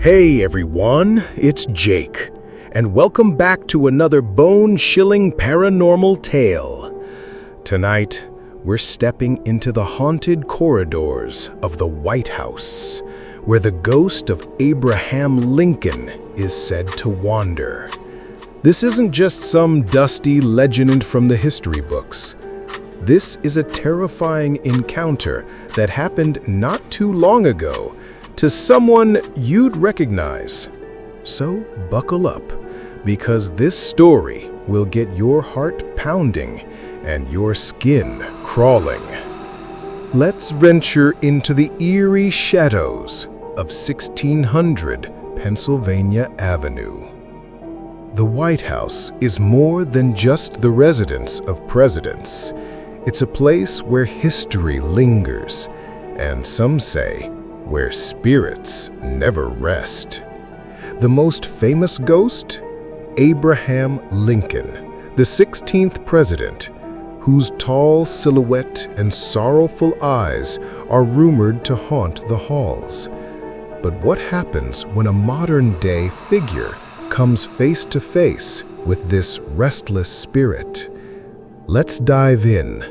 Hey everyone, it's Jake, and welcome back to another bone-chilling paranormal tale. Tonight, we're stepping into the haunted corridors of the White House, where the ghost of Abraham Lincoln is said to wander. This isn't just some dusty legend from the history books. This is a terrifying encounter that happened not too long ago to someone you'd recognize. So buckle up, because this story will get your heart pounding and your skin crawling. Let's venture into the eerie shadows of 1600 Pennsylvania Avenue. The White House is more than just the residence of presidents. It's a place where history lingers, and some say where spirits never rest. The most famous ghost? Abraham Lincoln, the 16th president, whose tall silhouette and sorrowful eyes are rumored to haunt the halls. But what happens when a modern-day figure comes face to face with this restless spirit? Let's dive in.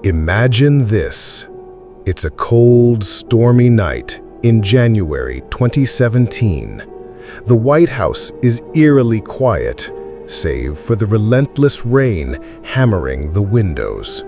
Imagine this. It's a cold, stormy night in January 2017. The White House is eerily quiet, save for the relentless rain hammering the windows.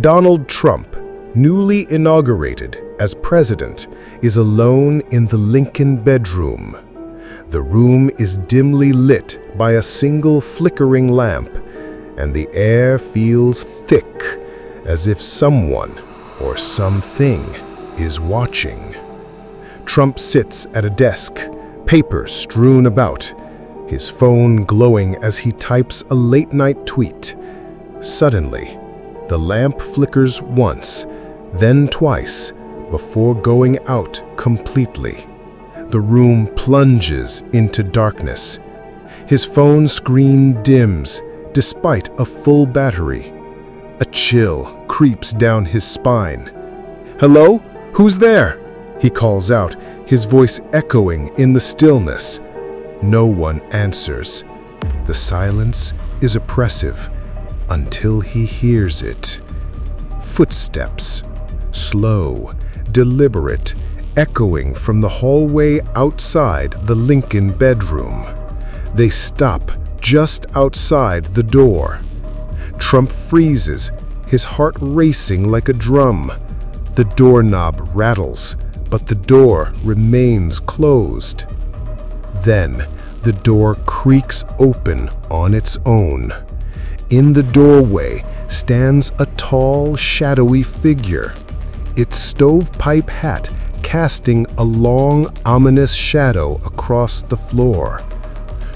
Donald Trump, newly inaugurated as president, is alone in the Lincoln bedroom. The room is dimly lit by a single flickering lamp, and the air feels thick, as if someone or something is watching. Trump sits at a desk, papers strewn about, his phone glowing as he types a late-night tweet. Suddenly, the lamp flickers once, then twice, before going out completely. The room plunges into darkness. His phone screen dims, despite a full battery. A chill creeps down his spine. "Hello? Who's there?" he calls out, his voice echoing in the stillness. No one answers. The silence is oppressive until he hears it. Footsteps, slow, deliberate, echoing from the hallway outside the Lincoln bedroom. They stop just outside the door. Trump freezes, his heart racing like a drum. The doorknob rattles, but the door remains closed. Then, the door creaks open on its own. In the doorway stands a tall, shadowy figure, its stovepipe hat casting a long, ominous shadow across the floor.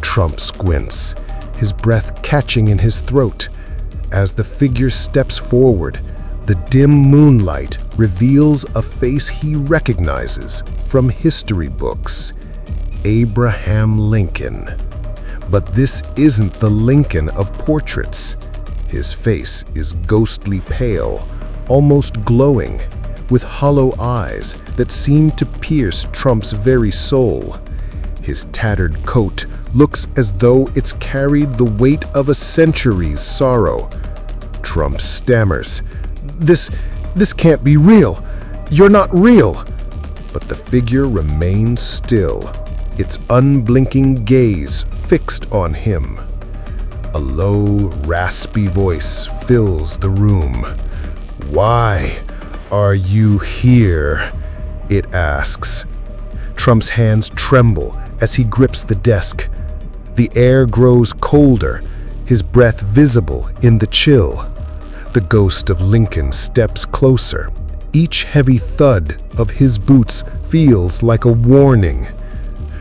Trump squints, his breath catching in his throat. As the figure steps forward, the dim moonlight reveals a face he recognizes from history books: Abraham Lincoln. But this isn't the Lincoln of portraits. His face is ghostly pale, almost glowing, with hollow eyes that seem to pierce Trump's very soul. His tattered coat looks as though it's carried the weight of a century's sorrow. Trump stammers, This can't be real. You're not real." But the figure remains still, its unblinking gaze fixed on him. A low, raspy voice fills the room. "Why are you here?" it asks. Trump's hands tremble as he grips the desk. The air grows colder, his breath visible in the chill. The ghost of Lincoln steps closer. Each heavy thud of his boots feels like a warning.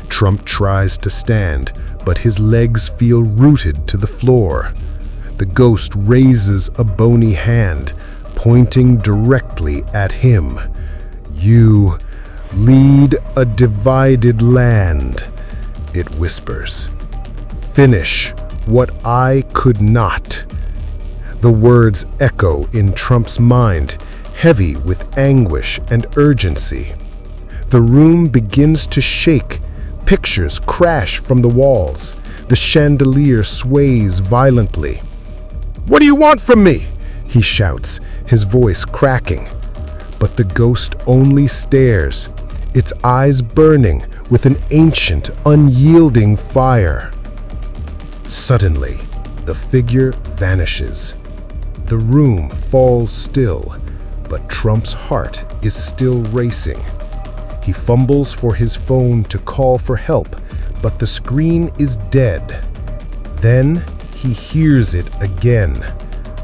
Trump tries to stand, but his legs feel rooted to the floor. The ghost raises a bony hand, pointing directly at him. "You lead a divided land," it whispers. "Finish what I could not." The words echo in Trump's mind, heavy with anguish and urgency. The room begins to shake. Pictures crash from the walls. The chandelier sways violently. "What do you want from me?" he shouts, his voice cracking. But the ghost only stares, its eyes burning with an ancient, unyielding fire. Suddenly, the figure vanishes. The room falls still, but Trump's heart is still racing. He fumbles for his phone to call for help, but the screen is dead. Then he hears it again,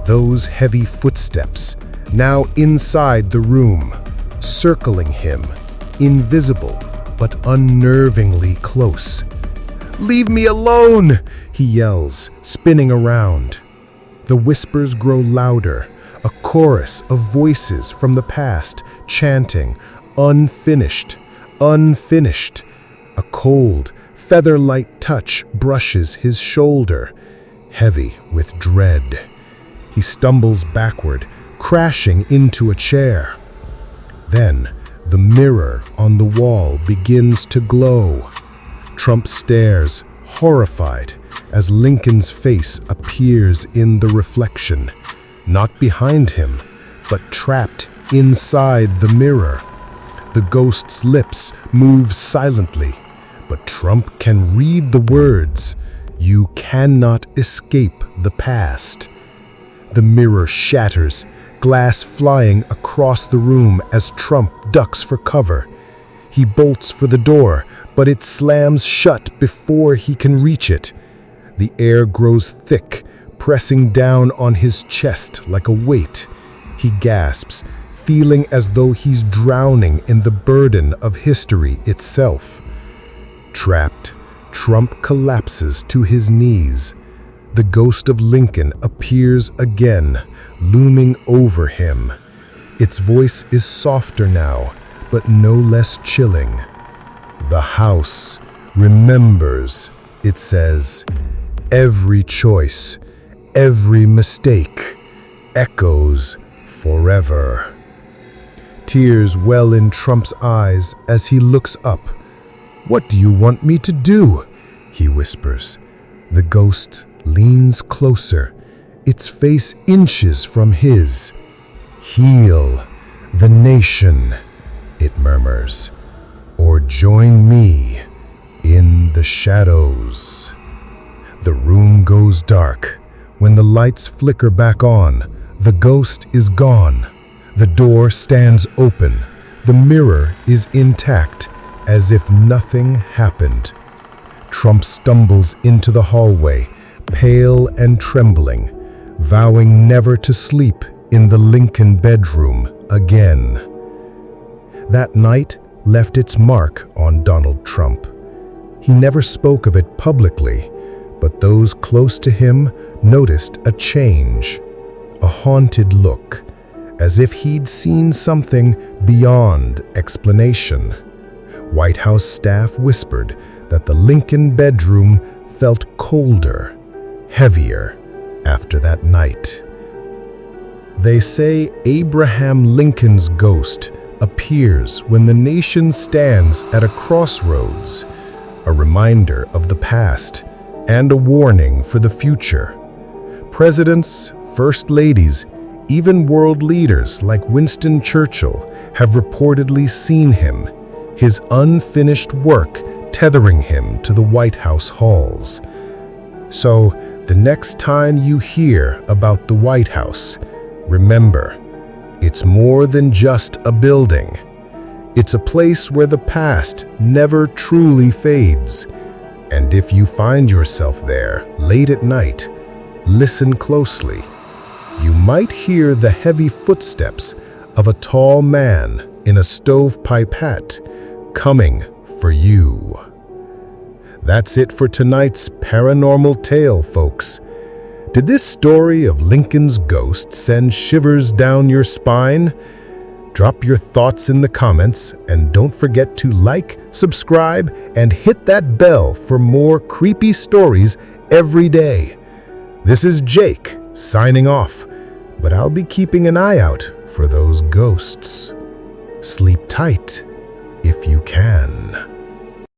those heavy footsteps, now inside the room, circling him, invisible but unnervingly close. "Leave me alone!" he yells, spinning around. The whispers grow louder, a chorus of voices from the past chanting, "Unfinished, unfinished." A cold, feather-light touch brushes his shoulder, heavy with dread. He stumbles backward, crashing into a chair. Then, the mirror on the wall begins to glow. Trump stares, horrified, as Lincoln's face appears in the reflection, not behind him, but trapped inside the mirror. The ghost's lips move silently, but Trump can read the words, "You cannot escape the past." The mirror shatters, glass flying across the room as Trump ducks for cover. He bolts for the door, but it slams shut before he can reach it. The air grows thick, pressing down on his chest like a weight. He gasps, feeling as though he's drowning in the burden of history itself. Trapped, Trump collapses to his knees. The ghost of Lincoln appears again, looming over him. Its voice is softer now, but no less chilling. "The house remembers," it says. "Every choice, every mistake, echoes forever." Tears well in Trump's eyes as he looks up. "What do you want me to do?" he whispers. The ghost leans closer, its face inches from his. "Heal the nation," it murmurs, "or join me in the shadows." The room goes dark. When the lights flicker back on, the ghost is gone. The door stands open. The mirror is intact, as if nothing happened. Trump stumbles into the hallway, pale and trembling, vowing never to sleep in the Lincoln bedroom again. That night left its mark on Donald Trump. He never spoke of it publicly, but those close to him noticed a change, a haunted look, as if he'd seen something beyond explanation. White House staff whispered that the Lincoln bedroom felt colder, heavier after that night. They say Abraham Lincoln's ghost appears when the nation stands at a crossroads, a reminder of the past and a warning for the future. Presidents, first ladies, even world leaders like Winston Churchill have reportedly seen him, his unfinished work tethering him to the White House halls. So, the next time you hear about the White House, remember, it's more than just a building. It's a place where the past never truly fades. And if you find yourself there late at night, listen closely. You might hear the heavy footsteps of a tall man in a stovepipe hat coming for you. That's it for tonight's paranormal tale, folks. Did this story of Lincoln's ghost send shivers down your spine? Drop your thoughts in the comments, and don't forget to like, subscribe, and hit that bell for more creepy stories every day. This is Jake, signing off, but I'll be keeping an eye out for those ghosts. Sleep tight. if you can.